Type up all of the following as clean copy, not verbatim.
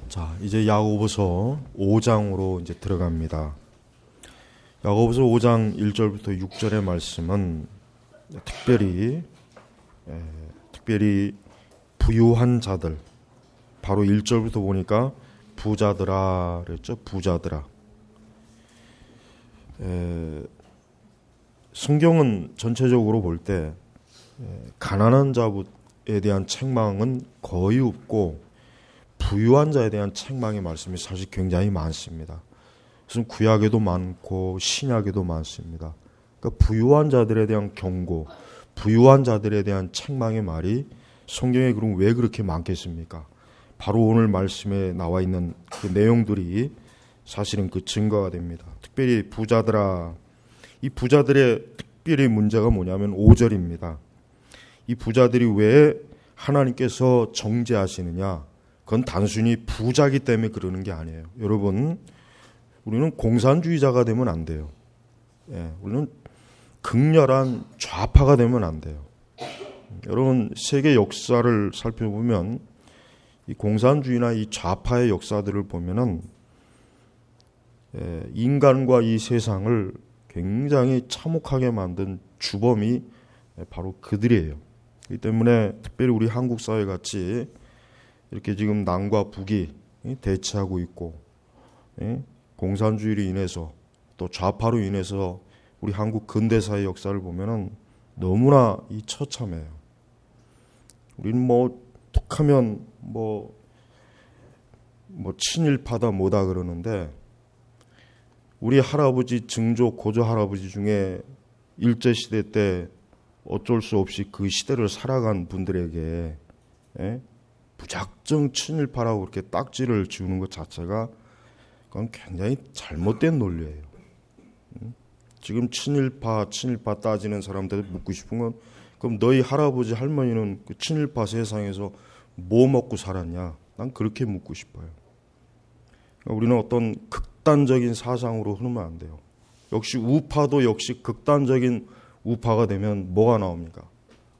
자, 이제 야고보서 5장으로 이제 들어갑니다. 야고보서 5장 1절부터 6절의 말씀은 특별히 부유한 자들, 바로 1절부터 보니까 부자들아 그랬죠. 부자들아. 성경은 전체적으로 볼 때 가난한 자에 대한 책망은 거의 없고 부유한 자에 대한 책망의 말씀이 사실 굉장히 많습니다. 무슨 구약에도 많고 신약에도 많습니다. 그러니까 부유한 자들에 대한 경고, 부유한 자들에 대한 책망의 말이 성경에 그럼 왜 그렇게 많겠습니까? 바로 오늘 말씀에 나와 있는 그 내용들이 사실은 그 증거가 됩니다. 특별히 부자들아, 이 부자들의 특별히 문제가 뭐냐면 5절입니다. 이 부자들이 왜 하나님께서 정죄하시느냐? 그건 단순히 부자기 때문에 그러는 게 아니에요. 여러분, 우리는 공산주의자가 되면 안 돼요. 우리는 극렬한 좌파가 되면 안 돼요. 여러분, 세계 역사를 살펴보면 이 공산주의나 이 좌파의 역사들을 보면은 인간과 이 세상을 굉장히 참혹하게 만든 주범이 바로 그들이에요. 그렇기 때문에 특별히 우리 한국 사회 같이 이렇게 지금 남과 북이 대치하고 있고 공산주의로 인해서 또 좌파로 인해서 우리 한국 근대사의 역사를 보면은 너무나 이 처참해요. 우리는 뭐 툭하면 뭐 친일파다 뭐다 그러는데 우리 할아버지 증조 고조 할아버지 중에 일제시대 때 어쩔 수 없이 그 시대를 살아간 분들에게 무작정 친일파라고 그렇게 딱지를 지우는 것 자체가 그건 굉장히 잘못된 논리예요. 지금 친일파 따지는 사람들 묻고 싶은 건 그럼 너희 할아버지 할머니는 그 친일파 세상에서 뭐 먹고 살았냐? 난 그렇게 묻고 싶어요. 그러니까 우리는 어떤 극단적인 사상으로 흐르면 안 돼요. 역시 우파도 역시 극단적인 우파가 되면 뭐가 나옵니까?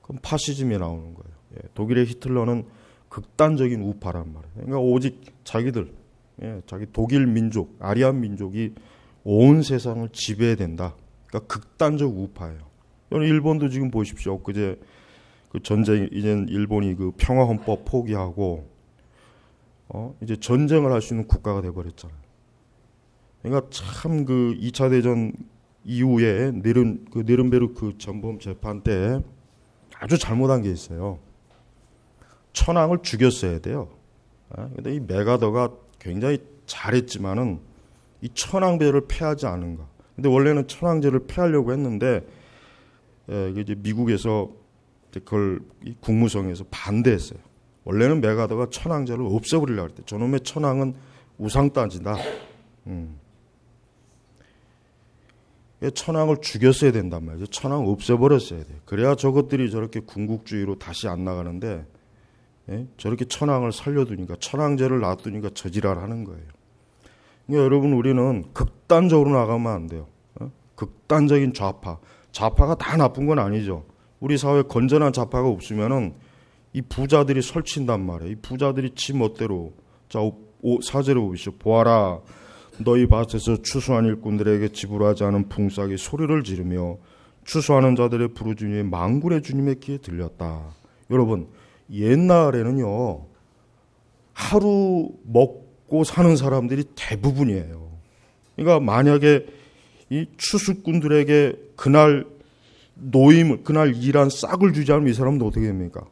그럼 파시즘이 나오는 거예요. 독일의 히틀러는 극단적인 우파란 말이에요. 그러니까 오직 자기들, 자기 독일 민족, 아리안 민족이 온 세상을 지배해야 된다. 그러니까 극단적 우파예요. 일본도 지금 보십시오. 그제 그 전쟁, 이제 일본이 그 평화헌법 포기하고, 이제 전쟁을 할 수 있는 국가가 돼버렸잖아요. 그러니까 참 그 2차 대전 이후에 느른베르크 전범 재판 때 아주 잘못한 게 있어요. 천황을 죽였어야 돼요. 근데 이 메가더가 굉장히 잘했지만은 이 천황제를 폐하지 않은가. 근데 원래는 천황제를 폐하려고 했는데 이제 미국에서 그걸 국무성에서 반대했어요. 원래는 메가더가 천황제를 없애버리려고 했대. 저놈의 천황은 우상따지다. 천황을 죽였어야 된단 말이죠. 천황 없애버렸어야 돼요. 그래야 저것들이 저렇게 군국주의로 다시 안 나가는데 저렇게 천황을 살려두니까 천황제를 놔두니까 저지랄하는 거예요. 그러니까 여러분 우리는 극단적으로 나가면 안 돼요. 극단적인 좌파가 다 나쁜 건 아니죠. 우리 사회에 건전한 좌파가 없으면은 이 부자들이 설친단 말이에요. 이 부자들이 지 멋대로. 자, 4절에 보십시오. 보아라, 너희 밭에서 추수한 일꾼들에게 지불하지 않은 풍싹이 소리를 지르며 추수하는 자들의 부르짖음이 만군의 주님의 귀에 들렸다. 여러분, 옛날에는요, 하루 먹고 사는 사람들이 대부분이에요. 그러니까 만약에 이 추수꾼들에게 그날 그날 일한 싹을 주지 않으면 이 사람은 어떻게 됩니까?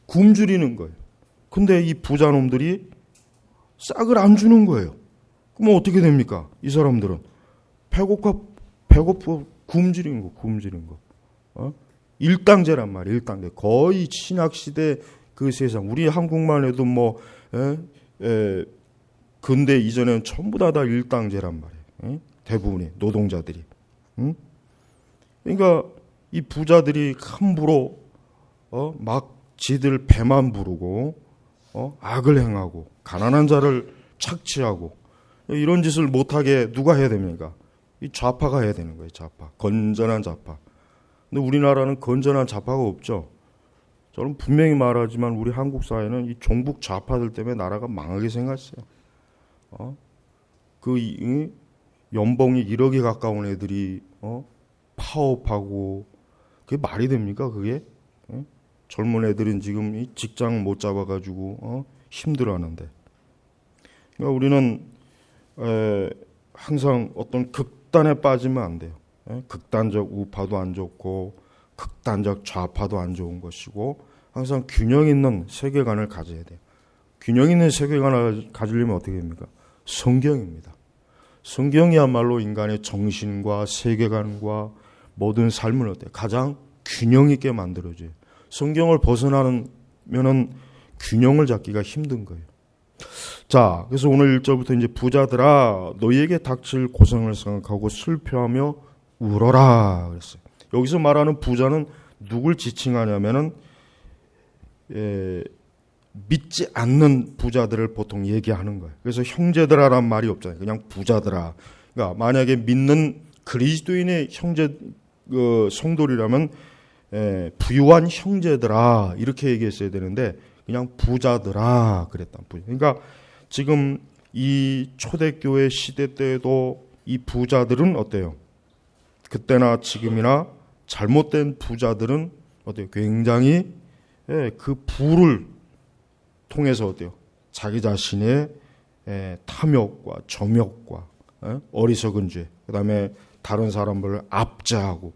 굶주리는 거예요. 근데 이 부자놈들이 싹을 안 주는 거예요. 그럼 어떻게 됩니까? 이 사람들은 배고파 굶주린 거. 일당제란 말이에요. 일당제. 거의 신학시대 그 세상. 우리 한국만 해도 근대 이전에는 전부 다 일당제란 말이에요. 대부분의 노동자들이. 그러니까 이 부자들이 함부로 막 지들 배만 부르고 악을 행하고 가난한 자를 착취하고 이런 짓을 못하게 누가 해야 됩니까? 이 좌파가 해야 되는 거예요. 좌파. 건전한 좌파. 근데 우리나라는 건전한 좌파가 없죠. 저는 분명히 말하지만 우리 한국 사회는 이 종북 좌파들 때문에 나라가 망하게 생겼어요. 이 연봉이 1억에 가까운 애들이 파업하고 그게 말이 됩니까? 그게 젊은 애들은 지금 이 직장 못 잡아가지고 힘들어하는데. 그러니까 우리는 항상 어떤 극단에 빠지면 안 돼요. 극단적 우파도 안 좋고 극단적 좌파도 안 좋은 것이고 항상 균형 있는 세계관을 가져야 돼요. 균형 있는 세계관을 가지려면 어떻게 됩니까? 성경입니다. 성경이야말로 인간의 정신과 세계관과 모든 삶을 가장 균형 있게 만들어줘요. 성경을 벗어나면은 균형을 잡기가 힘든 거예요. 자, 그래서 오늘 1절부터 이제 부자들아 너희에게 닥칠 고생을 생각하고 슬퍼하며 울어라 그랬어요. 여기서 말하는 부자는 누굴 지칭하냐면은 믿지 않는 부자들을 보통 얘기하는 거예요. 그래서 형제들아란 말이 없잖아요. 그냥 부자들아. 그러니까 만약에 믿는 그리스도인의 형제 성도리라면 부유한 형제들아 이렇게 얘기했어야 되는데 그냥 부자들아 그랬단 말이에요. 그러니까 지금 이 초대교회 시대 때도 이 부자들은 어때요? 그때나 지금이나 잘못된 부자들은 어때요? 굉장히 그 부를 통해서 어때요? 자기 자신의 탐욕과 점욕과 어리석은 죄, 그 다음에 다른 사람을 압제하고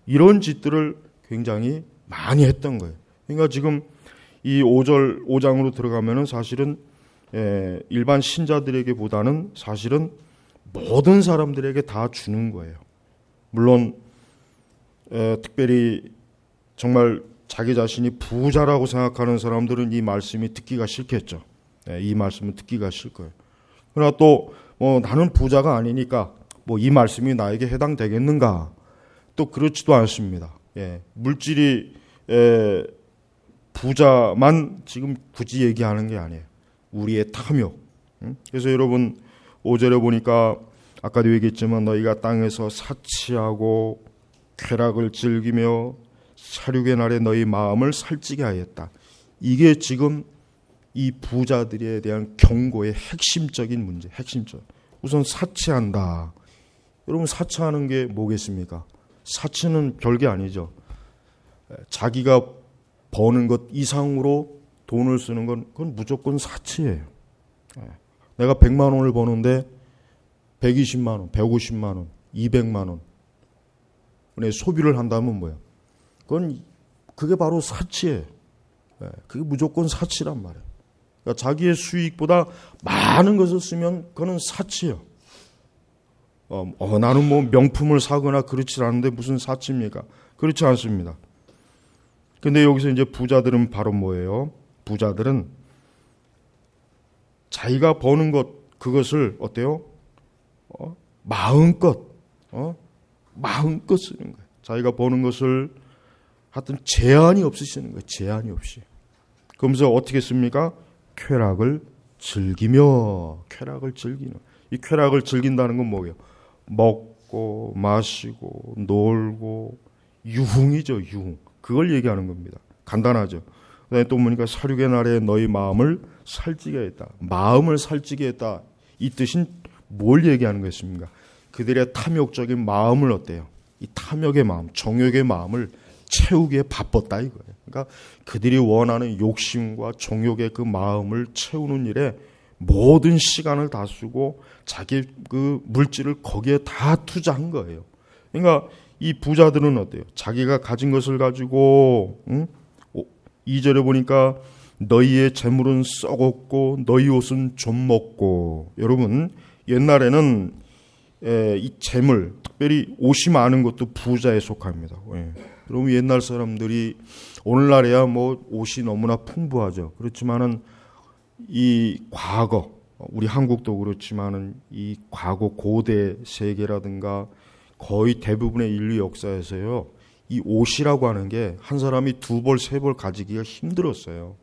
이런 짓들을 굉장히 많이 했던 거예요. 그러니까 지금 이 5장으로 들어가면은 사실은 일반 신자들에게보다는 사실은 모든 사람들에게 다 주는 거예요. 물론 특별히 정말 자기 자신이 부자라고 생각하는 사람들은 이 말씀이 듣기가 싫겠죠. 이 말씀은 듣기가 싫을 거예요. 그러나 또 나는 부자가 아니니까 이 말씀이 나에게 해당되겠는가? 또 그렇지도 않습니다. 물질이 부자만 지금 굳이 얘기하는 게 아니에요. 우리의 탐욕. 그래서 여러분 5절에 보니까 아까도 얘기했지만 너희가 땅에서 사치하고 쾌락을 즐기며 살육의 날에 너희 마음을 살찌게 하였다. 이게 지금 이 부자들에 대한 경고의 핵심적인 문제. 핵심적. 우선 사치한다. 여러분 사치하는 게 뭐겠습니까? 사치는 별게 아니죠. 자기가 버는 것 이상으로 돈을 쓰는 건 그건 무조건 사치예요. 내가 100만 원을 버는데 120만 원, 150만 원, 200만 원의 소비를 한다면 뭐야? 그게 바로 사치예요. 그게 무조건 사치란 말이에요. 그러니까 자기의 수익보다 많은 것을 쓰면 그거는 사치예요. 나는 명품을 사거나 그렇지 않은데 무슨 사치입니까? 그렇지 않습니다. 근데 여기서 이제 부자들은 바로 뭐예요? 부자들은 자기가 버는 것, 그것을 어때요? 마음껏 쓰는 거예요. 자기가 버는 것을 하여튼 제한이 없이 쓰는 거예요. 제한이 없이. 그러면서 어떻게 씁니까? 쾌락을 즐기며, 쾌락을 즐기는. 이 쾌락을 즐긴다는 건 뭐예요? 먹고, 마시고, 놀고, 유흥이죠, 유흥. 그걸 얘기하는 겁니다. 간단하죠. 그다음에 또 보니까 살육의 날에 너희 마음을 살찌게 했다. 마음을 살찌게 했다. 이 뜻은 뭘 얘기하는 것입니까? 그들의 탐욕적인 마음을 어때요? 이 탐욕의 마음, 정욕의 마음을 채우기에 바빴다 이거예요. 그러니까 그들이 원하는 욕심과 정욕의 그 마음을 채우는 일에 모든 시간을 다 쓰고 자기 그 물질을 거기에 다 투자한 거예요. 그러니까 이 부자들은 어때요? 자기가 가진 것을 가지고 2절에 보니까 너희의 재물은 썩었고 너희 옷은 좀 먹고. 여러분 옛날에는 이 재물, 특별히 옷이 많은 것도 부자에 속합니다. 여러분 옛날 사람들이 오늘날에야 옷이 너무나 풍부하죠. 그렇지만은 이 과거, 우리 한국도 그렇지만은 이 과거 고대 세계라든가 거의 대부분의 인류 역사에서요, 이 옷이라고 하는 게 한 사람이 2벌, 3벌 가지기가 힘들었어요.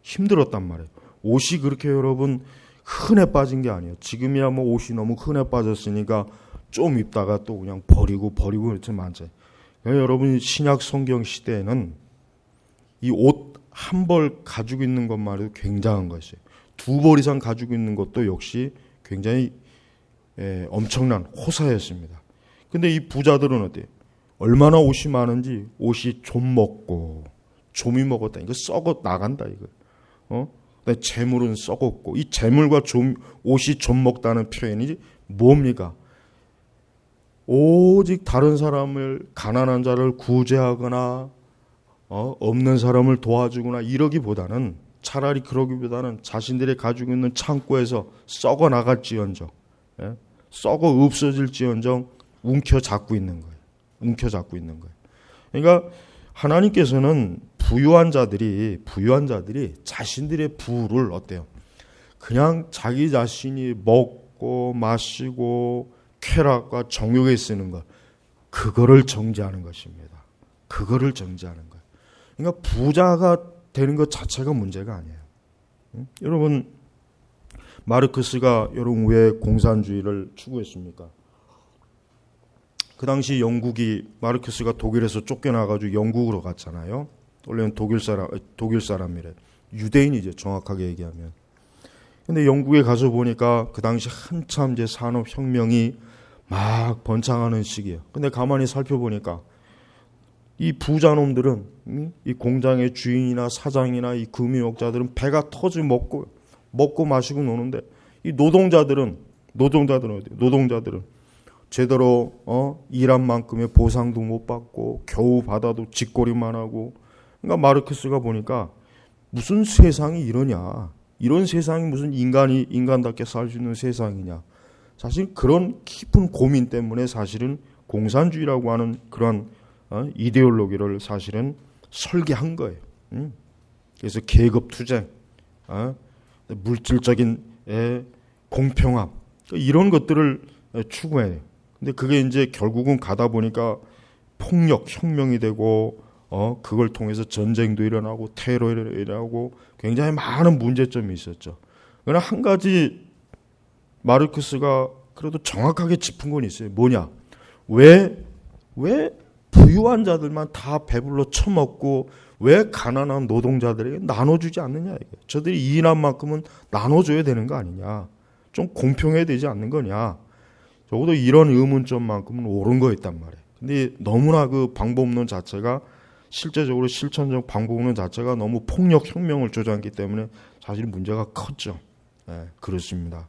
힘들었단 말이에요. 옷이 그렇게 여러분 흔해 빠진 게 아니에요. 지금이야 옷이 너무 흔해 빠졌으니까 좀 입다가 또 그냥 버리고 그렇지 많죠. 여러분 신약 성경 시대에는 이 옷 한 벌 가지고 있는 것만 해도 굉장한 것이에요. 두 벌 이상 가지고 있는 것도 역시 굉장히 엄청난 호사였습니다. 근데 이 부자들은 어때요? 얼마나 옷이 많은지 옷이 좀 먹고 좀이 먹었다. 이거 썩어 나간다 이거. 근데 재물은 썩었고 이 재물과 옷이 좀 먹다는 표현이 뭡니까? 오직 다른 사람을 가난한 자를 구제하거나 없는 사람을 도와주거나 이러기보다는 차라리 그러기보다는 자신들이 가지고 있는 창고에서 썩어 나갈지언정 썩어 없어질지언정 움켜잡고 있는 거예요. 움켜잡고 있는 거예요. 그러니까 하나님께서는 부유한 자들이 자신들의 부를 어때요? 그냥 자기 자신이 먹고 마시고 쾌락과 정욕에 쓰는 것, 그거를 정죄하는 것입니다. 그거를 정죄하는 거예요. 그러니까 부자가 되는 것 자체가 문제가 아니에요. 여러분, 마르크스가 여러분 왜 공산주의를 추구했습니까? 그 당시 영국이 마르크스가 독일에서 쫓겨나가지고 영국으로 갔잖아요. 원래는 독일 사람이래. 유대인이죠, 정확하게 얘기하면. 근데 영국에 가서 보니까 그 당시 한참 이제 산업혁명이 막 번창하는 시기예요. 근데 가만히 살펴보니까 이 부자놈들은 이 공장의 주인이나 사장이나 이 금유업자들은 배가 터지 먹고 마시고 노는데 이 노동자들은 어디요? 노동자들은 제대로 일한 만큼의 보상도 못 받고 겨우 받아도 짓거리만 하고. 그러니까 마르크스가 보니까 무슨 세상이 이러냐, 이런 세상이 무슨 인간답게 살 수 있는 세상이냐. 사실 그런 깊은 고민 때문에 사실은 공산주의라고 하는 그런 이데올로기를 사실은 설계한 거예요. 그래서 계급 투쟁, 물질적인 공평함, 이런 것들을 추구해요. 근데 그게 이제 결국은 가다 보니까 폭력, 혁명이 되고, 그걸 통해서 전쟁도 일어나고, 테러도 일어나고, 굉장히 많은 문제점이 있었죠. 그러나 한 가지 마르크스가 그래도 정확하게 짚은 건 있어요. 뭐냐? 왜 부유한 자들만 다 배불러 처먹고, 왜 가난한 노동자들에게 나눠주지 않느냐? 저들이 일한 만큼은 나눠줘야 되는 거 아니냐? 좀 공평해야 되지 않는 거냐? 적어도 이런 의문점만큼은 옳은 거였단 말이에요. 근데 너무나 그 방법론 자체가 실제적으로 실천적 방법론 자체가 너무 폭력 혁명을 조장했기 때문에 사실 문제가 컸죠. 그렇습니다.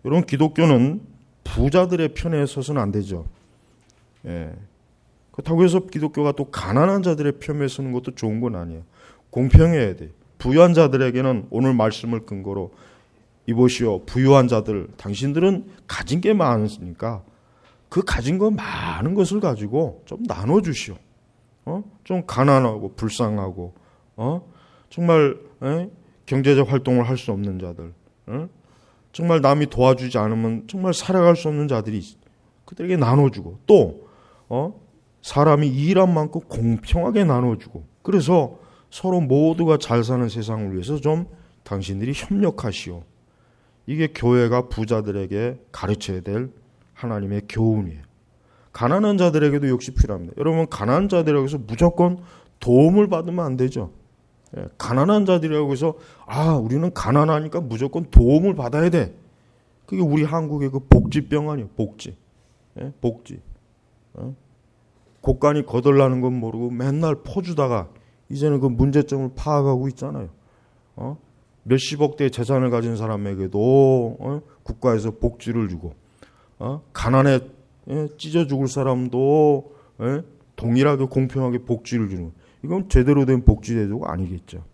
여러분, 기독교는 부자들의 편에 서서는 안 되죠. 그렇다고 해서 기독교가 또 가난한 자들의 편에 서는 것도 좋은 건 아니에요. 공평해야 돼요. 부유한 자들에게는 오늘 말씀을 근거로 이보시오, 부유한 자들, 당신들은 가진 게 많으니까 그 가진 거 많은 것을 가지고 좀 나눠주시오. 좀 가난하고 불쌍하고 정말 경제적 활동을 할 수 없는 자들, 정말 남이 도와주지 않으면 정말 살아갈 수 없는 자들이 그들에게 나눠주고, 또 사람이 일한 만큼 공평하게 나눠주고, 그래서 서로 모두가 잘 사는 세상을 위해서 좀 당신들이 협력하시오. 이게 교회가 부자들에게 가르쳐야 될 하나님의 교훈이에요. 가난한 자들에게도 역시 필요합니다. 여러분, 가난한 자들에게서 해서 무조건 도움을 받으면 안 되죠. 가난한 자들이라고 해서 우리는 가난하니까 무조건 도움을 받아야 돼. 그게 우리 한국의 그 복지병 아니에요. 복지. 곡간이 거덜나는 건 모르고 맨날 퍼주다가 이제는 그 문제점을 파악하고 있잖아요. 몇십억대의 재산을 가진 사람에게도 국가에서 복지를 주고, 가난에 찢어 죽을 사람도 동일하게 공평하게 복지를 주는, 이건 제대로 된 복지 제도가 아니겠죠.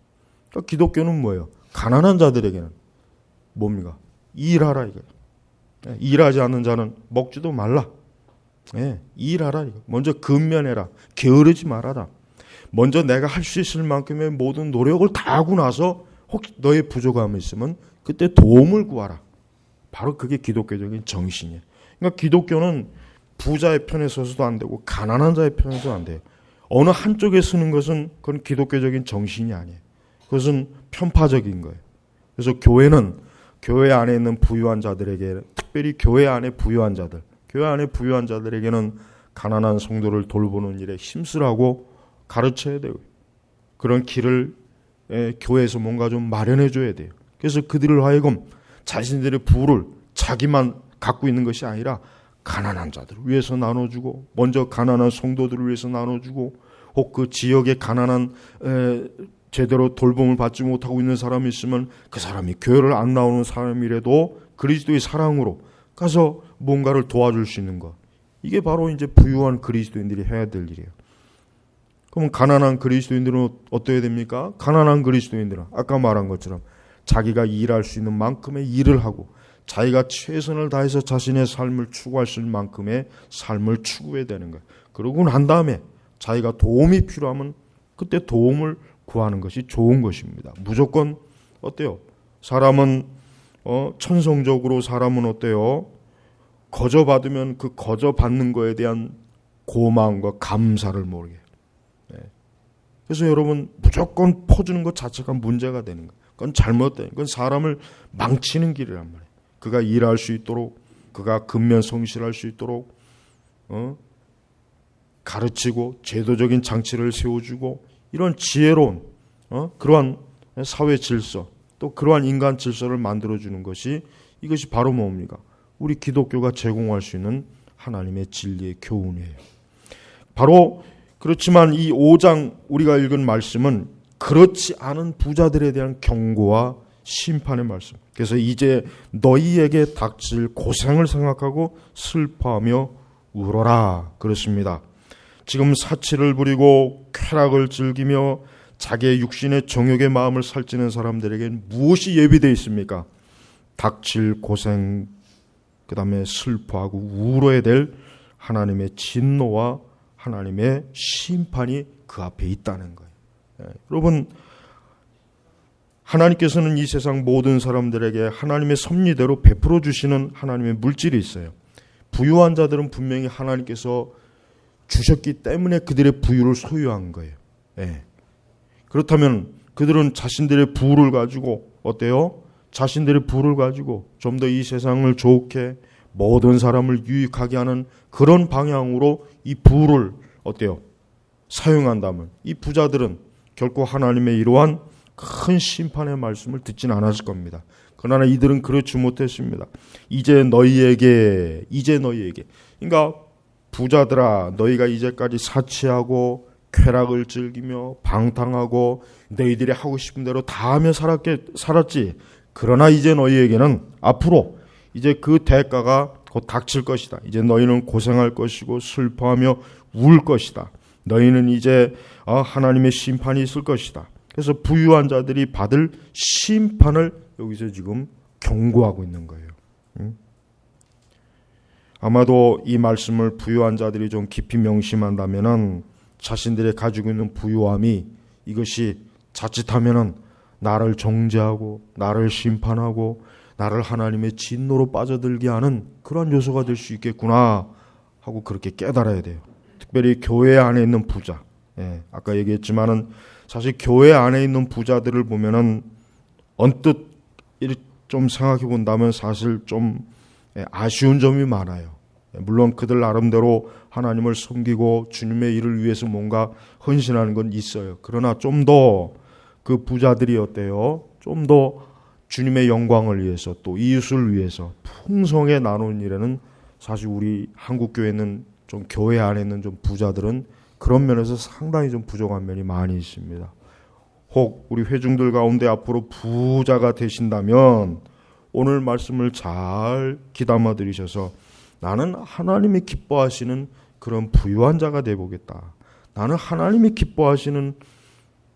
그러니까 기독교는 뭐예요? 가난한 자들에게는 뭡니까? 일하라 이거예요. 일하지 않는 자는 먹지도 말라. 일하라 이거. 먼저 근면해라. 게으르지 말아라. 먼저 내가 할 수 있을 만큼의 모든 노력을 다 하고 나서 혹시 너의 부족함이 있으면 그때 도움을 구하라. 바로 그게 기독교적인 정신이에요. 그러니까 기독교는 부자의 편에 서서도 안 되고 가난한 자의 편에 서도 안 돼요. 어느 한쪽에 서는 것은 그건 기독교적인 정신이 아니에요. 그것은 편파적인 거예요. 그래서 교회는 교회 안에 있는 부유한 자들에게, 특별히 교회 안에 부유한 자들에게는 가난한 성도를 돌보는 일에 힘쓰라고 가르쳐야 되고, 그런 길을 교회에서 뭔가 좀 마련해 줘야 돼요. 그래서 그들을 하여금 자신들의 부를 자기만 갖고 있는 것이 아니라 가난한 자들을 위해서 나눠주고, 먼저 가난한 성도들을 위해서 나눠주고, 혹 그 지역에 가난한 제대로 돌봄을 받지 못하고 있는 사람이 있으면 그 사람이 교회를 안 나오는 사람이라도 그리스도의 사랑으로 가서 뭔가를 도와줄 수 있는 것. 이게 바로 이제 부유한 그리스도인들이 해야 될 일이에요. 그럼 가난한 그리스도인들은 어떠해야 됩니까? 가난한 그리스도인들은 아까 말한 것처럼 자기가 일할 수 있는 만큼의 일을 하고 자기가 최선을 다해서 자신의 삶을 추구할 수 있는 만큼의 삶을 추구해야 되는 거예요. 그러고 난 다음에 자기가 도움이 필요하면 그때 도움을 구하는 것이 좋은 것입니다. 무조건 어때요? 사람은 천성적으로 사람은 어때요? 거저받으면 그 거저받는 거에 대한 고마움과 감사를 모르게. 그래서 여러분 무조건 퍼주는 것 자체가 문제가 되는 거예요. 그건 잘못된, 그건 사람을 망치는 길이란 말이에요. 그가 일할 수 있도록, 그가 근면성실할 수 있도록 가르치고 제도적인 장치를 세워주고, 이런 지혜로운 그러한 사회 질서, 또 그러한 인간 질서를 만들어주는 것이, 이것이 바로 뭡니까? 우리 기독교가 제공할 수 있는 하나님의 진리의 교훈이에요. 바로 그렇지만 이 5장 우리가 읽은 말씀은 그렇지 않은 부자들에 대한 경고와 심판의 말씀. 그래서 이제 너희에게 닥칠 고생을 생각하고 슬퍼하며 울어라 그렇습니다. 지금 사치를 부리고 쾌락을 즐기며 자기의 육신의 정욕의 마음을 살찌는 사람들에게는 무엇이 예비되어 있습니까? 닥칠 고생, 그 다음에 슬퍼하고 울어야 될 하나님의 진노와 하나님의 심판이 그 앞에 있다는 거예요. 여러분, 하나님께서는 이 세상 모든 사람들에게 하나님의 섭리대로 베풀어 주시는 하나님의 물질이 있어요. 부유한 자들은 분명히 하나님께서 주셨기 때문에 그들의 부유를 소유한 거예요. 그렇다면 그들은 자신들의 부를 가지고 어때요? 자신들의 부를 가지고 좀 더 이 세상을 좋게, 모든 사람을 유익하게 하는 그런 방향으로 이 부를 어때요? 사용한다면 이 부자들은 결코 하나님의 이러한 큰 심판의 말씀을 듣진 않았을 겁니다. 그러나 이들은 그렇지 못했습니다. 이제 너희에게, 그러니까 부자들아, 너희가 이제까지 사치하고 쾌락을 즐기며 방탕하고 너희들이 하고 싶은 대로 다 하며 살았지. 그러나 이제 너희에게는 앞으로 이제 그 대가가 곧 닥칠 것이다. 이제 너희는 고생할 것이고 슬퍼하며 울 것이다. 너희는 이제 하나님의 심판이 있을 것이다. 그래서 부유한 자들이 받을 심판을 여기서 지금 경고하고 있는 거예요. 아마도 이 말씀을 부유한 자들이 좀 깊이 명심한다면은 자신들이 가지고 있는 부유함이 이것이 자칫하면은 나를 정죄하고 나를 심판하고 나를 하나님의 진노로 빠져들게 하는 그런 요소가 될 수 있겠구나 하고 그렇게 깨달아야 돼요. 특별히 교회 안에 있는 부자. 아까 얘기했지만은 사실 교회 안에 있는 부자들을 보면은 언뜻 좀 생각해 본다면 사실 좀 아쉬운 점이 많아요. 물론 그들 나름대로 하나님을 섬기고 주님의 일을 위해서 뭔가 헌신하는 건 있어요. 그러나 좀 더 그 부자들이 어때요? 좀 더 주님의 영광을 위해서 또 이웃을 위해서 풍성하게 나누는 일에는 사실 우리 한국교회는 좀 교회 안에 있는 좀 부자들은 그런 면에서 상당히 좀 부족한 면이 많이 있습니다. 혹 우리 회중들 가운데 앞으로 부자가 되신다면 오늘 말씀을 잘 귀담아 들으셔서 나는 하나님이 기뻐하시는 그런 부유한 자가 되어보겠다. 나는 하나님이 기뻐하시는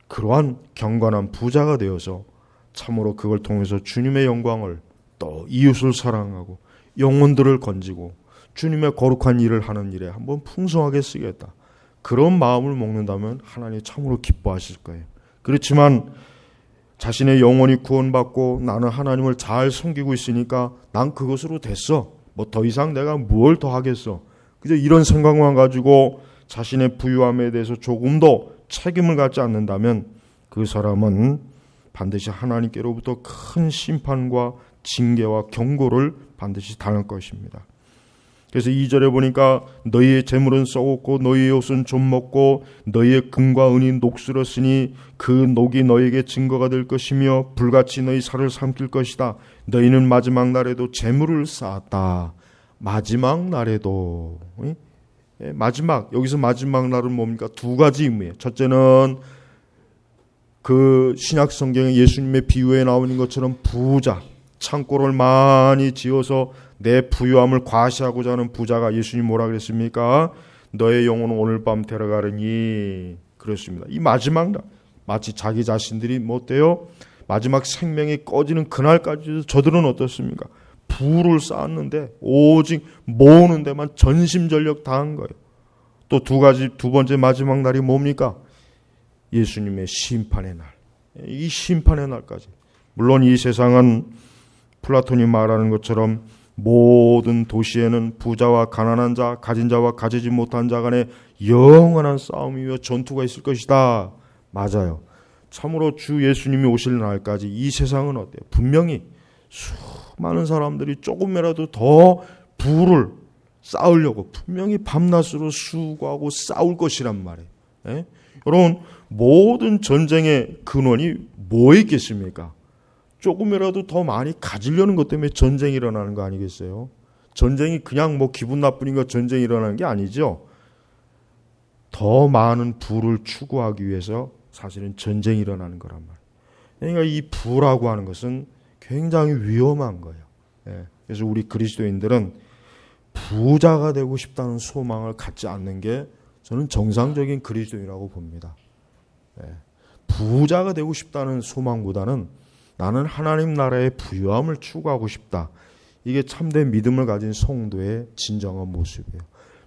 그러한 경건한 부자가 되어서 참으로 그걸 통해서 주님의 영광을 또 이웃을 사랑하고 영혼들을 건지고 주님의 거룩한 일을 하는 일에 한번 풍성하게 쓰겠다. 그런 마음을 먹는다면 하나님이 참으로 기뻐하실 거예요. 그렇지만 자신의 영혼이 구원받고 나는 하나님을 잘 섬기고 있으니까 난 그것으로 됐어. 뭐 더 이상 내가 뭘 더 하겠어. 그저 이런 생각만 가지고 자신의 부유함에 대해서 조금도 책임을 갖지 않는다면 그 사람은 반드시 하나님께로부터 큰 심판과 징계와 경고를 반드시 당할 것입니다. 그래서 2절에 보니까 너희의 재물은 썩었고 너희의 옷은 좀 먹고 너희의 금과 은이 녹슬었으니 그 녹이 너희에게 증거가 될 것이며 불같이 너희 살을 삼킬 것이다. 너희는 마지막 날에도 재물을 쌓았다. 마지막 날에도, 마지막, 여기서 마지막 날은 뭡니까? 두 가지 의미예요. 첫째는 그 신약 성경에 예수님의 비유에 나오는 것처럼 부자, 창고를 많이 지어서 내 부유함을 과시하고자 하는 부자가 예수님 뭐라 그랬습니까? 너의 영혼은 오늘 밤 데려가려니. 그렇습니다. 이 마지막 날, 마치 자기 자신들이 뭐 어때요? 마지막 생명이 꺼지는 그날까지도 저들은 어떻습니까? 부를 쌓았는데 오직 모으는 데만 전심전력 다한 거예요. 또 두 번째 마지막 날이 뭡니까? 예수님의 심판의 날. 이 심판의 날까지. 물론 이 세상은 플라톤이 말하는 것처럼 모든 도시에는 부자와 가난한 자, 가진 자와 가지지 못한 자 간에 영원한 싸움이며 전투가 있을 것이다. 맞아요. 참으로 주 예수님이 오실 날까지 이 세상은 어때요? 분명히 수많은 사람들이 조금이라도 더 부를 쌓으려고 분명히 밤낮으로 수고하고 싸울 것이란 말이에요. 예? 여러분, 모든 전쟁의 근원이 뭐에 있겠습니까? 조금이라도 더 많이 가지려는 것 때문에 전쟁이 일어나는 거 아니겠어요? 전쟁이 그냥 뭐 기분 나쁘니까 전쟁이 일어나는 게 아니죠. 더 많은 부를 추구하기 위해서 사실은 전쟁이 일어나는 거란 말이에요. 그러니까 이 부라고 하는 것은 굉장히 위험한 거예요. 그래서 우리 그리스도인들은 부자가 되고 싶다는 소망을 갖지 않는 게 저는 정상적인 그리스도인이라고 봅니다. 부자가 되고 싶다는 소망보다는 나는 하나님 나라의 부유함을 추구하고 싶다. 이게 참된 믿음을 가진 성도의 진정한 모습이에요.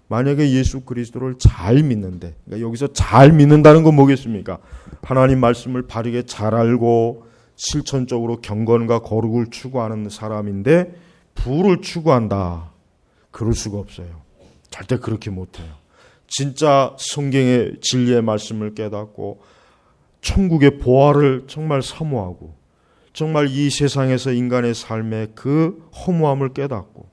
만약에 예수 그리스도를 잘 믿는데, 그러니까 여기서 잘 믿는다는 건 뭐겠습니까? 하나님 말씀을 바르게 잘 알고 실천적으로 경건과 거룩을 추구하는 사람인데 부를 추구한다. 그럴 수가 없어요. 절대 그렇게 못해요. 진짜 성경의 진리의 말씀을 깨닫고 천국의 보화를 정말 사모하고 정말 이 세상에서 인간의 삶의 그 허무함을 깨닫고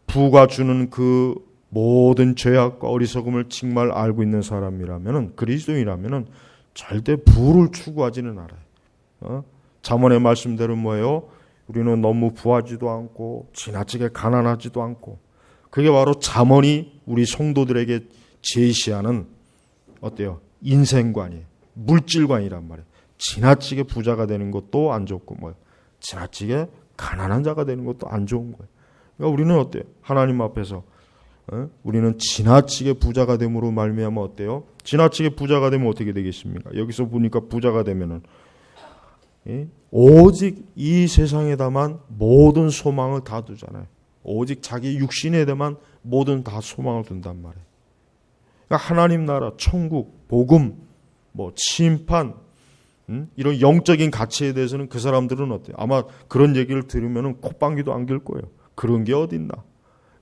부가 주는 그 모든 죄악과 어리석음을 정말 알고 있는 사람이라면 그리스도인이라면 절대 부를 추구하지는 않아요. 잠언의 말씀대로 뭐예요? 우리는 너무 부하지도 않고 지나치게 가난하지도 않고 그게 바로 잠언이 우리 성도들에게 제시하는 어때요? 인생관이에요. 물질관이란 말이에요. 지나치게 부자가 되는 것도 안 좋고 뭐예요? 지나치게 가난한 자가 되는 것도 안 좋은 거예요. 그러니까 우리는 어때요? 하나님 앞에서 우리는 지나치게 부자가 됨으로 말미암아 어때요? 지나치게 부자가 되면 어떻게 되겠습니까? 여기서 보니까 부자가 되면은 오직 이 세상에다만 모든 소망을 다 두잖아요. 오직 자기 육신에다만 모든 다 소망을 둔단 말이에요. 그러니까 하나님 나라, 천국, 복음, 뭐 심판 이런 영적인 가치에 대해서는 그 사람들은 어때요? 아마 그런 얘기를 들으면 콧방귀도 안 낄 거예요. 그런 게 어딨나?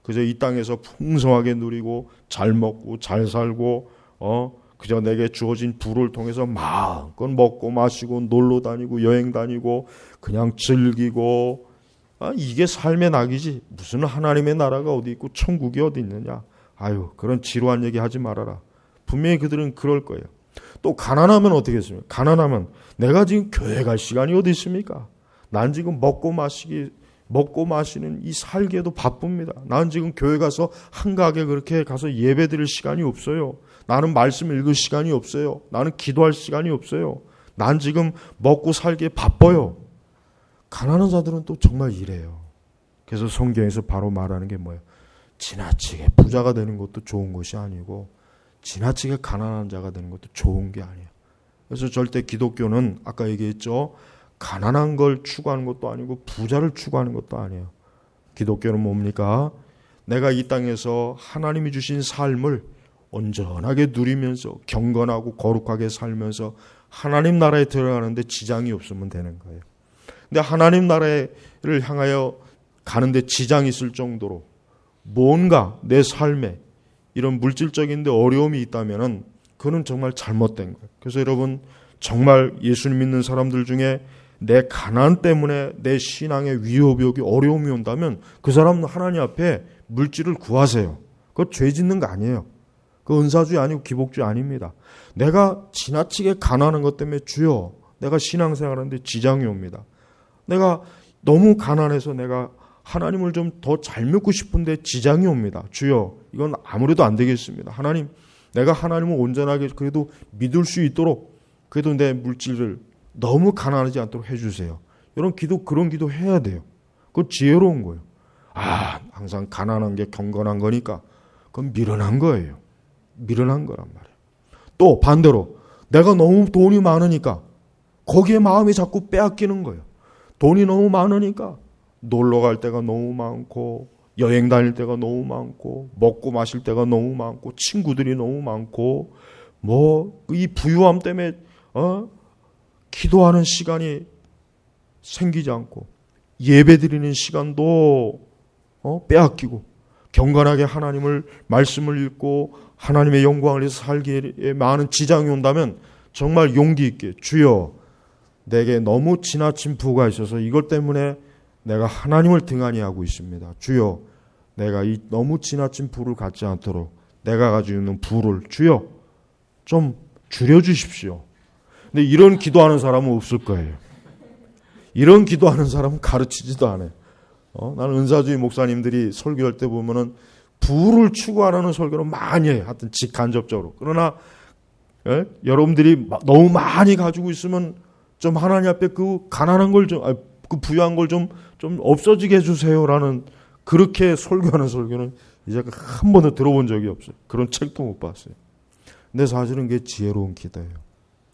그저 이 땅에서 풍성하게 누리고 잘 먹고 잘 살고 그저 내게 주어진 부를 통해서 마음껏 먹고 마시고 놀러 다니고 여행 다니고 그냥 즐기고 이게 삶의 낙이지 무슨 하나님의 나라가 어디 있고 천국이 어디 있느냐. 아유 그런 지루한 얘기 하지 말아라. 분명히 그들은 그럴 거예요. 또 가난하면 어떻게 했습니까? 가난하면 내가 지금 교회 갈 시간이 어디 있습니까? 난 지금 먹고 마시는 이 살기에도 바쁩니다. 난 지금 교회 가서 한가하게 그렇게 가서 예배 드릴 시간이 없어요. 나는 말씀 읽을 시간이 없어요. 나는 기도할 시간이 없어요. 난 지금 먹고 살기에 바빠요. 가난한 자들은 또 정말 이래요. 그래서 성경에서 바로 말하는 게 뭐예요? 지나치게 부자가 되는 것도 좋은 것이 아니고 지나치게 가난한 자가 되는 것도 좋은 게 아니에요. 그래서 절대 기독교는 아까 얘기했죠. 가난한 걸 추구하는 것도 아니고 부자를 추구하는 것도 아니에요. 기독교는 뭡니까? 내가 이 땅에서 하나님이 주신 삶을 온전하게 누리면서 경건하고 거룩하게 살면서 하나님 나라에 들어가는데 지장이 없으면 되는 거예요. 근데 하나님 나라를 향하여 가는데 지장이 있을 정도로 뭔가 내 삶에 이런 물질적인 데 어려움이 있다면 그거는 정말 잘못된 거예요. 그래서 여러분 정말 예수님 믿는 사람들 중에 내 가난 때문에 내 신앙에 위협이 오기 어려움이 온다면 그 사람은 하나님 앞에 물질을 구하세요. 그거 죄 짓는 거 아니에요. 그 은사주의 아니고 기복주의 아닙니다. 내가 지나치게 가난한 것 때문에 주여 내가 신앙생활하는데 지장이 옵니다. 내가 너무 가난해서 내가 하나님을 좀 더 잘 믿고 싶은데 지장이 옵니다. 주여 이건 아무래도 안 되겠습니다. 하나님 내가 하나님을 온전하게 그래도 믿을 수 있도록 그래도 내 물질을 너무 가난하지 않도록 해주세요. 이런 기도 그런 기도 해야 돼요. 그건 지혜로운 거예요. 항상 가난한 게 경건한 거니까 그건 미련한 거예요. 미련한 거란 말이에요. 또 반대로 내가 너무 돈이 많으니까 거기에 마음이 자꾸 빼앗기는 거예요. 돈이 너무 많으니까 놀러 갈 때가 너무 많고 여행 다닐 때가 너무 많고 먹고 마실 때가 너무 많고 친구들이 너무 많고 뭐 이 부유함 때문에 기도하는 시간이 생기지 않고 예배드리는 시간도 빼앗기고 경건하게 하나님을 말씀을 읽고 하나님의 영광을 위해서 살기에 많은 지장이 온다면 정말 용기 있게 주여 내게 너무 지나친 부가 있어서 이것 때문에 내가 하나님을 등한히 하고 있습니다. 주여 내가 이 너무 지나친 부를 갖지 않도록 내가 가지고 있는 부를 주여 좀 줄여주십시오. 근데 이런 기도하는 사람은 없을 거예요. 이런 기도하는 사람은 가르치지도 않아요. 나는 은사주의 목사님들이 설교할 때 보면은 부를 추구하는 설교를 많이 해요. 하여튼 직간접적으로. 그러나 여러분들이 너무 많이 가지고 있으면 좀 하나님 앞에 그 가난한 걸 좀, 그 부유한 걸 좀 없어지게 해주세요라는 그렇게 설교하는 설교는 이제 한 번도 들어본 적이 없어요. 그런 책도 못 봤어요. 근데 사실은 그게 지혜로운 기도예요.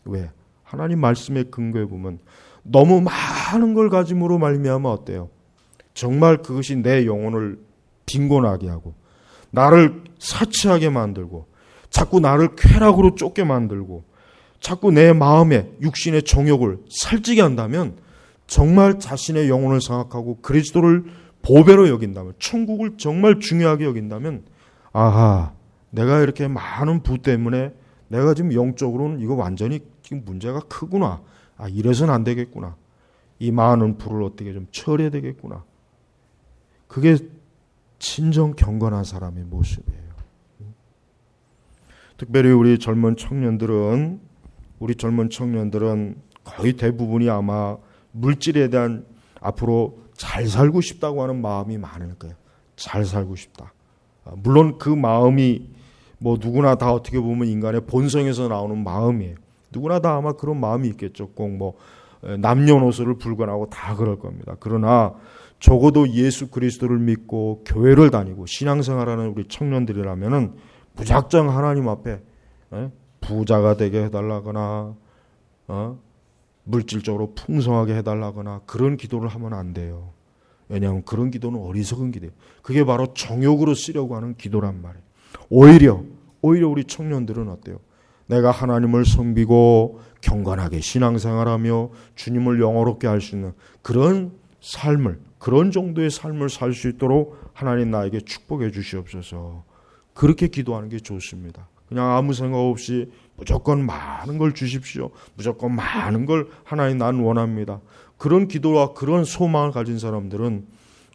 왜? 하나님 말씀에 근거해 보면 너무 많은 걸 가짐으로 말미암아 어때요? 정말 그것이 내 영혼을 빈곤하게 하고 나를 사치하게 만들고 자꾸 나를 쾌락으로 쫓게 만들고 자꾸 내 마음에 육신의 정욕을 살찌게 한다면 정말 자신의 영혼을 생각하고 그리스도를 보배로 여긴다면 천국을 정말 중요하게 여긴다면 내가 이렇게 많은 부 때문에 내가 지금 영적으로는 이거 완전히 지금 문제가 크구나. 이래서는 안 되겠구나. 이 많은 부를 어떻게 좀 처리해야 되겠구나. 그게 진정 경건한 사람의 모습이에요. 특별히 우리 젊은 청년들은 거의 대부분이 아마 물질에 대한 앞으로 잘 살고 싶다고 하는 마음이 많을 거예요. 잘 살고 싶다. 물론 그 마음이 뭐 누구나 다 어떻게 보면 인간의 본성에서 나오는 마음이에요. 누구나 다 아마 그런 마음이 있겠죠. 꼭 뭐 남녀노소를 불문하고 다 그럴 겁니다. 그러나 적어도 예수 그리스도를 믿고 교회를 다니고 신앙생활하는 우리 청년들이라면은 무작정 하나님 앞에 부자가 되게 해달라거나 물질적으로 풍성하게 해달라거나 그런 기도를 하면 안 돼요. 왜냐하면 그런 기도는 어리석은 기도예요. 그게 바로 정욕으로 쓰려고 하는 기도란 말이에요. 오히려 우리 청년들은 어때요? 내가 하나님을 섬기고 경건하게 신앙생활하며 주님을 영화롭게 할 수 있는 그런 삶을, 그런 정도의 삶을 살 수 있도록 하나님 나에게 축복해 주시옵소서. 그렇게 기도하는 게 좋습니다. 그냥 아무 생각 없이 무조건 많은 걸 주십시오. 무조건 많은 걸 하나님 난 원합니다. 그런 기도와 그런 소망을 가진 사람들은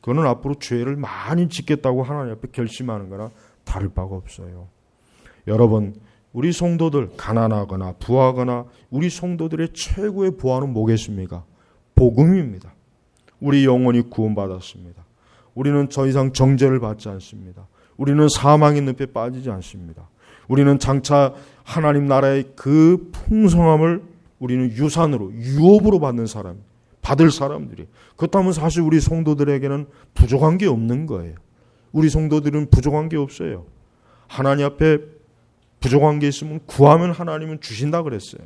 그거는 앞으로 죄를 많이 짓겠다고 하나님 앞에 결심하는 거나 다를 바가 없어요. 여러분, 우리 성도들 가난하거나 부하거나 우리 성도들의 최고의 보안은 뭐겠습니까? 복음입니다. 우리 영혼이 구원받았습니다. 우리는 더 이상 정죄를 받지 않습니다. 우리는 사망의 늪에 빠지지 않습니다. 우리는 장차 하나님 나라의 그 풍성함을 우리는 유산으로, 유업으로 받을 사람들이. 그렇다면 사실 우리 성도들에게는 부족한 게 없는 거예요. 우리 성도들은 부족한 게 없어요. 하나님 앞에 부족한 게 있으면 구하면 하나님은 주신다 그랬어요.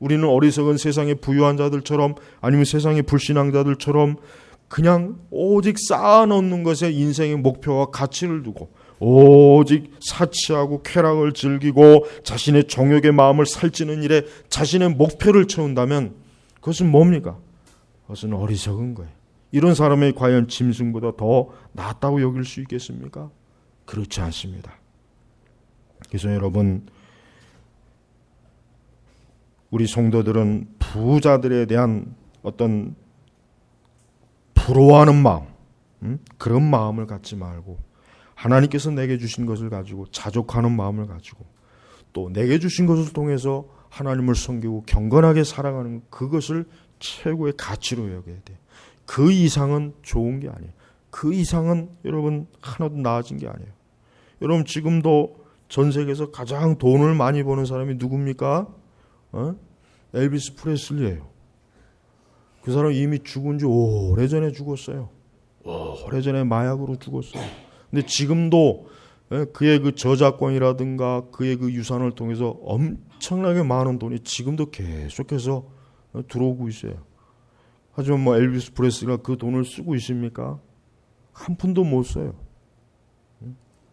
우리는 어리석은 세상의 부유한 자들처럼 아니면 세상의 불신앙자들처럼 그냥 오직 쌓아놓는 것에 인생의 목표와 가치를 두고 오직 사치하고 쾌락을 즐기고 자신의 정욕의 마음을 살찌는 일에 자신의 목표를 채운다면 그것은 뭡니까? 그것은 어리석은 거예요. 이런 사람이 과연 짐승보다 더 낫다고 여길 수 있겠습니까? 그렇지 않습니다. 그래서 여러분, 우리 성도들은 부자들에 대한 어떤 부러워하는 마음, 그런 마음을 갖지 말고 하나님께서 내게 주신 것을 가지고 자족하는 마음을 가지고 또 내게 주신 것을 통해서 하나님을 섬기고 경건하게 살아가는 그것을 최고의 가치로 여겨야 돼요. 그 이상은 좋은 게 아니에요. 그 이상은 여러분 하나도 나아진 게 아니에요. 여러분 지금도 전 세계에서 가장 돈을 많이 버는 사람이 누굽니까? 엘비스 프레슬리예요. 그 사람 이미 죽은 지 오래전에 죽었어요. 오래전에 마약으로 죽었어요. 근데 지금도 그의 그 저작권이라든가 그의 그 유산을 통해서 엄청나게 많은 돈이 지금도 계속해서 들어오고 있어요. 하지만 뭐 엘비스 프레슬리가 그 돈을 쓰고 있습니까? 한 푼도 못 써요.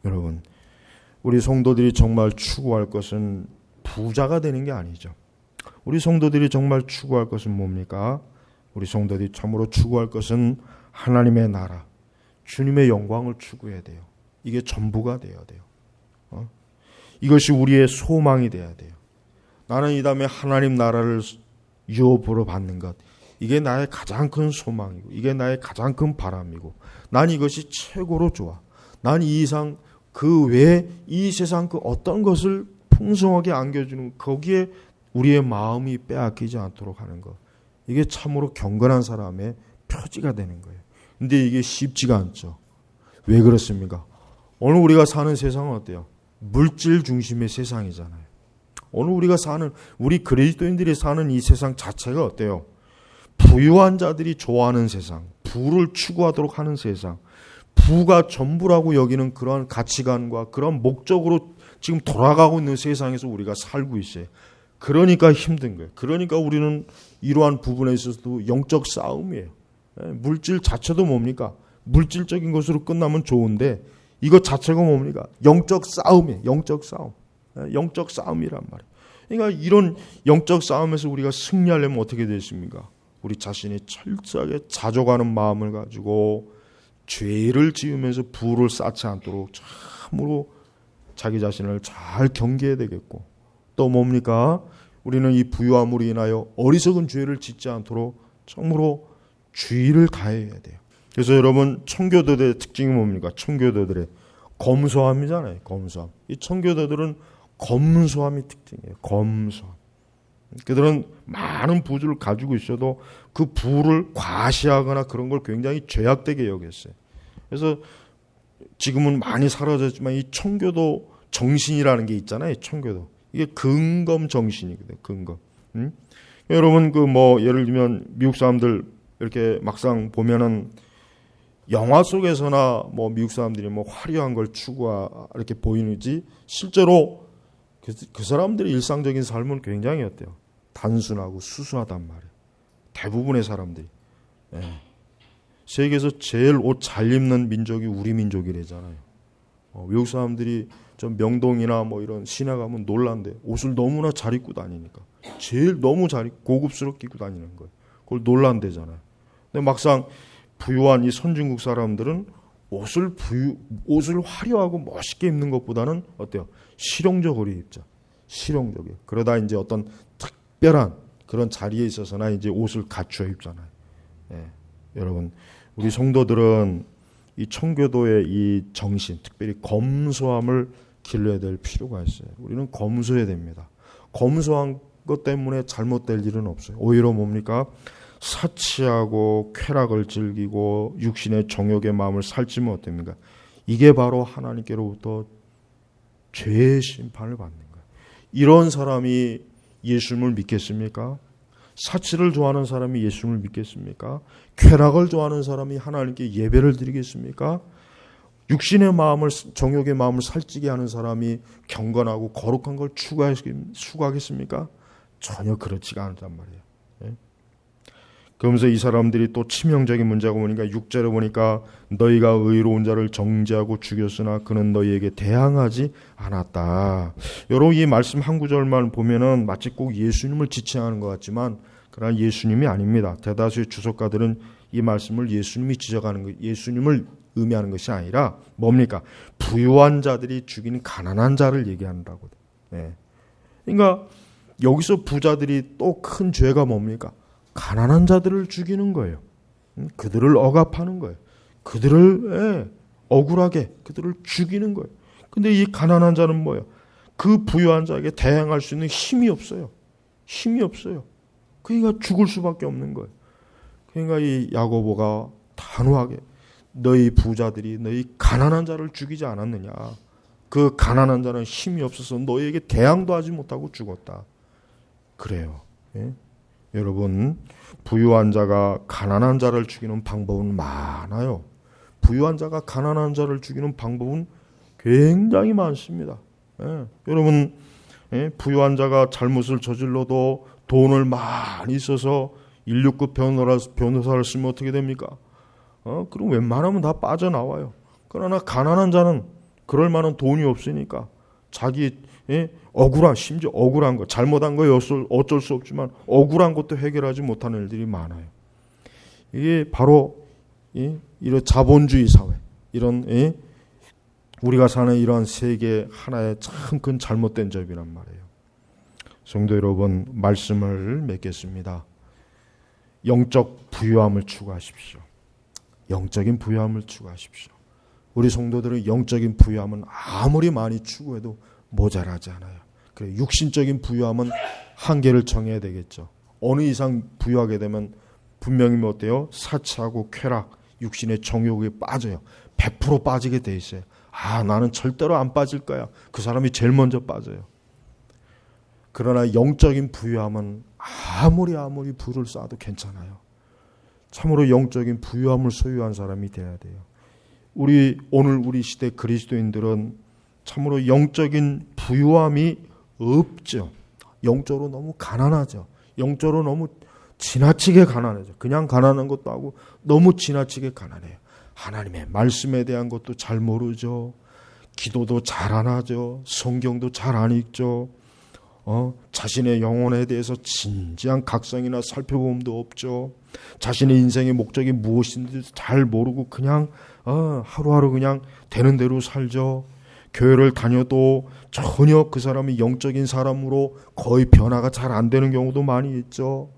여러분, 우리 성도들이 정말 추구할 것은 부자가 되는 게 아니죠. 우리 성도들이 정말 추구할 것은 뭡니까? 우리 성도들이 참으로 추구할 것은 하나님의 나라, 주님의 영광을 추구해야 돼요. 이게 전부가 되어야 돼요. 이것이 우리의 소망이 돼야 돼요. 나는 이 다음에 하나님 나라를 유업으로 받는 것, 이게 나의 가장 큰 소망이고 이게 나의 가장 큰 바람이고 난 이것이 최고로 좋아. 난 이 이상 그 외에 이 세상 그 어떤 것을 풍성하게 안겨주는 거기에 우리의 마음이 빼앗기지 않도록 하는 것, 이게 참으로 경건한 사람의 표지가 되는 거예요. 근데 이게 쉽지가 않죠. 왜 그렇습니까? 오늘 우리가 사는 세상은 어때요? 물질 중심의 세상이잖아요. 오늘 우리가 사는, 우리 그리스도인들이 사는 이 세상 자체가 어때요? 부유한 자들이 좋아하는 세상, 부를 추구하도록 하는 세상, 부가 전부라고 여기는 그러한 가치관과 그런 목적으로 지금 돌아가고 있는 세상에서 우리가 살고 있어요. 그러니까 힘든 거예요. 그러니까 우리는 이러한 부분에 있어서도 영적 싸움이에요. 물질 자체도 뭡니까? 물질적인 것으로 끝나면 좋은데 이것 자체가 뭡니까? 영적 싸움이에요. 영적 싸움. 영적 싸움이란 말이에요. 그러니까 이런 영적 싸움에서 우리가 승리하려면 어떻게 되십니까? 우리 자신이 철저하게 자족하는 마음을 가지고 죄를 지으면서 부를 쌓지 않도록 참으로 자기 자신을 잘 경계해야 되겠고, 또 뭡니까? 우리는 이 부유함으로 인하여 어리석은 죄를 짓지 않도록 참으로 주의를 다해야 돼요. 그래서 여러분, 청교도들의 특징이 뭡니까? 청교도들의 검소함이잖아요. 검소함. 이 청교도들은 검소함이 특징이에요. 검소함. 그들은 많은 부를 가지고 있어도 그 부를 과시하거나 그런 걸 굉장히 죄악되게 여겼어요. 그래서 지금은 많이 사라졌지만 이 청교도 정신이라는 게 있잖아요. 청교도. 이게 근검 정신이거든요. 근검. 여러분, 그 뭐 예를 들면 미국 사람들 이렇게 막상 보면은 영화 속에서나 뭐 미국 사람들이 뭐 화려한 걸 이렇게 보이는지 실제로 그 사람들의 일상적인 삶은 굉장히 어때요? 단순하고 수수하단 말이에요. 대부분의 사람들이. 세계에서 제일 옷 잘 입는 민족이 우리 민족이래잖아요. 외국 사람들이 좀 명동이나 뭐 이런 시내 가면 놀란대. 옷을 너무나 잘 입고 다니니까. 제일 너무 잘 입고 고급스럽게 입고 다니는 거예요. 그걸 놀란대잖아요. 근데 막상 부유한 이 선진국 사람들은 옷을 화려하고 멋있게 입는 것보다는 어때요? 실용적으로 입자. 실용적이에요. 그러다 이제 어떤 특별한 그런 자리에 있어서나 이제 옷을 갖춰 입잖아요. 여러분, 우리 성도들은 이 청교도의 이 정신, 특별히 검소함을 길러야 될 필요가 있어요. 우리는 검소해야 됩니다. 검소한 것 때문에 잘못될 일은 없어요. 오히려 뭡니까? 사치하고 쾌락을 즐기고 육신의 정욕의 마음을 살찌면 어떻습니까? 이게 바로 하나님께로부터 죄의 심판을 받는 거예요. 이런 사람이 예수님을 믿겠습니까? 사치를 좋아하는 사람이 예수님을 믿겠습니까? 쾌락을 좋아하는 사람이 하나님께 예배를 드리겠습니까? 육신의 마음을, 정욕의 마음을 살찌게 하는 사람이 경건하고 거룩한 걸 추구하겠습니까? 전혀 그렇지가 않단 말이에요. 그러면서 이 사람들이 또 치명적인 문제가 보니까 6절에 보니까 너희가 의로운 자를 정죄하고 죽였으나 그는 너희에게 대항하지 않았다. 여러분, 이 말씀 한 구절만 보면은 마치 꼭 예수님을 지칭하는 것 같지만 그러나 예수님이 아닙니다. 대다수의 주석가들은 이 말씀을 예수님이 지적하는 것, 예수님을 의미하는 것이 아니라 뭡니까? 부유한 자들이 죽이는 가난한 자를 얘기한다고. 그러니까 여기서 부자들이 또 큰 죄가 뭡니까? 가난한 자들을 죽이는 거예요. 그들을 억압하는 거예요. 그들을 억울하게 그들을 죽이는 거예요. 근데 이 가난한 자는 뭐예요? 그 부유한 자에게 대항할 수 있는 힘이 없어요. 힘이 없어요. 그러니까 죽을 수밖에 없는 거예요. 그러니까 이 야고보가 단호하게 너희 부자들이 너희 가난한 자를 죽이지 않았느냐. 그 가난한 자는 힘이 없어서 너희에게 대항도 하지 못하고 죽었다. 그래요. 예? 여러분, 부유한 자가 가난한 자를 죽이는 방법은 많아요. 부유한 자가 가난한 자를 죽이는 방법은 굉장히 많습니다. 예. 여러분, 부유한 자가 잘못을 저질러도 돈을 많이 써서 169 변호사를 쓰면 어떻게 됩니까? 그럼 웬만하면 다 빠져나와요. 그러나 가난한 자는 그럴 만한 돈이 없으니까 자기 심지어 억울한 거, 잘못한 거에 어쩔 수 없지만 억울한 것도 해결하지 못하는 일들이 많아요. 이게 바로 이런 자본주의 사회, 이런 우리가 사는 이러한 세계 하나의 참 큰 잘못된 점이란 말이에요. 성도 여러분, 말씀을 맺겠습니다. 영적 부유함을 추구하십시오. 영적인 부유함을 추구하십시오. 우리 성도들은 영적인 부유함은 아무리 많이 추구해도 모자라지 않아요. 그래, 육신적인 부유함은 한계를 정해야 되겠죠. 어느 이상 부유하게 되면 분명히 어때요? 사치하고 쾌락, 육신의 정욕에 빠져요. 100% 빠지게 돼 있어요. 나는 절대로 안 빠질 거야. 그 사람이 제일 먼저 빠져요. 그러나 영적인 부유함은 아무리 부를 쌓아도 괜찮아요. 참으로 영적인 부유함을 소유한 사람이 돼야 돼요. 오늘 우리 시대 그리스도인들은 참으로 영적인 부유함이 없죠. 영적으로 너무 가난하죠. 영적으로 너무 지나치게 가난하죠. 그냥 가난한 것도 하고 너무 지나치게 가난해요. 하나님의 말씀에 대한 것도 잘 모르죠. 기도도 잘 안 하죠. 성경도 잘 안 읽죠. 자신의 영혼에 대해서 진지한 각성이나 살펴봄도 없죠. 자신의 인생의 목적이 무엇인지 잘 모르고 그냥 하루하루 그냥 되는 대로 살죠. 교회를 다녀도 전혀 그 사람이 영적인 사람으로 거의 변화가 잘 안 되는 경우도 많이 있죠.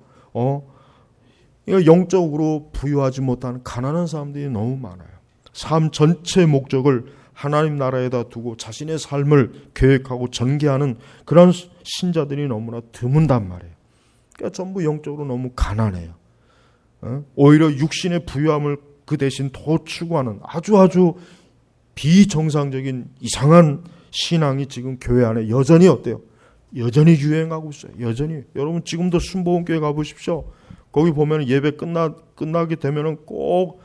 영적으로 부유하지 못한 가난한 사람들이 너무 많아요. 삶 전체의 목적을 하나님 나라에다 두고 자신의 삶을 계획하고 전개하는 그런 신자들이 너무나 드문단 말이에요. 그러니까 전부 영적으로 너무 가난해요. 오히려 육신의 부유함을 그 대신 더 추구하는 아주 비정상적인 이상한 신앙이 지금 교회 안에 여전히 어때요? 여전히 유행하고 있어요. 여전히. 여러분 지금도 순복음교회 가보십시오. 거기 보면 예배 끝나게 되면은 꼭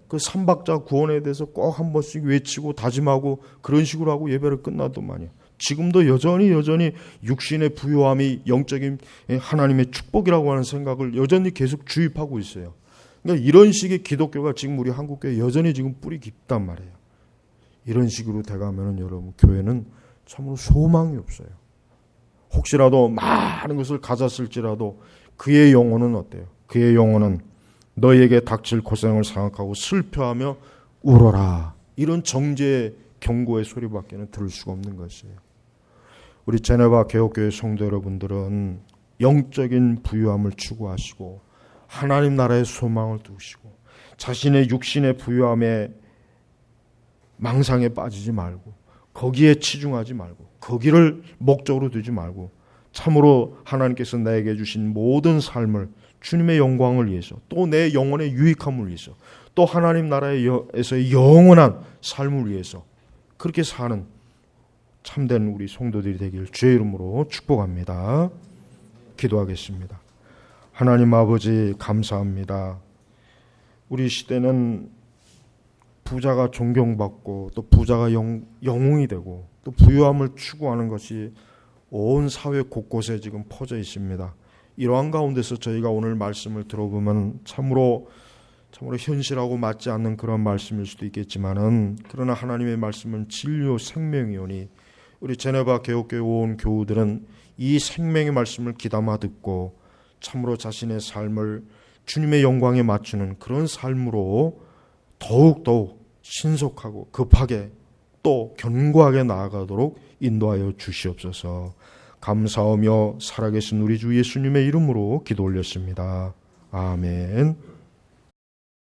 그 삼박자 구원에 대해서 꼭 한 번씩 외치고 다짐하고 그런 식으로 하고 예배를 끝나더만요. 지금도 여전히 육신의 부유함이 영적인 하나님의 축복이라고 하는 생각을 여전히 계속 주입하고 있어요. 그러니까 이런 식의 기독교가 지금 우리 한국교회에 여전히 지금 뿌리 깊단 말이에요. 이런 식으로 돼가면은 여러분 교회는 참으로 소망이 없어요. 혹시라도 많은 것을 가졌을지라도 그의 영혼은 어때요? 그의 영혼은 너희에게 닥칠 고생을 생각하고 슬퍼하며 울어라. 이런 정죄의 경고의 소리밖에는 들을 수가 없는 것이에요. 우리 제네바 개혁교회 성도 여러분들은 영적인 부유함을 추구하시고 하나님 나라의 소망을 두시고 자신의 육신의 부유함에 망상에 빠지지 말고 거기에 치중하지 말고 거기를 목적으로 두지 말고 참으로 하나님께서 나에게 주신 모든 삶을 주님의 영광을 위해서 또 내 영혼의 유익함을 위해서 또 하나님 나라에서의 영원한 삶을 위해서 그렇게 사는 참된 우리 성도들이 되길 주의 이름으로 축복합니다. 기도하겠습니다. 하나님 아버지 감사합니다. 우리 시대는 부자가 존경받고 또 부자가 영웅이 되고 또 부유함을 추구하는 것이 온 사회 곳곳에 지금 퍼져 있습니다. 이러한 가운데서 저희가 오늘 말씀을 들어보면 참으로 현실하고 맞지 않는 그런 말씀일 수도 있겠지만은 그러나 하나님의 말씀은 진리요 생명이오니 우리 제네바 개혁교회 온 교우들은 이 생명의 말씀을 귀담아 듣고 참으로 자신의 삶을 주님의 영광에 맞추는 그런 삶으로 더욱 신속하고 급하게 또 견고하게 나아가도록 인도하여 주시옵소서. 감사하며 살아계신 우리 주 예수님의 이름으로 기도 올렸습니다. 아멘.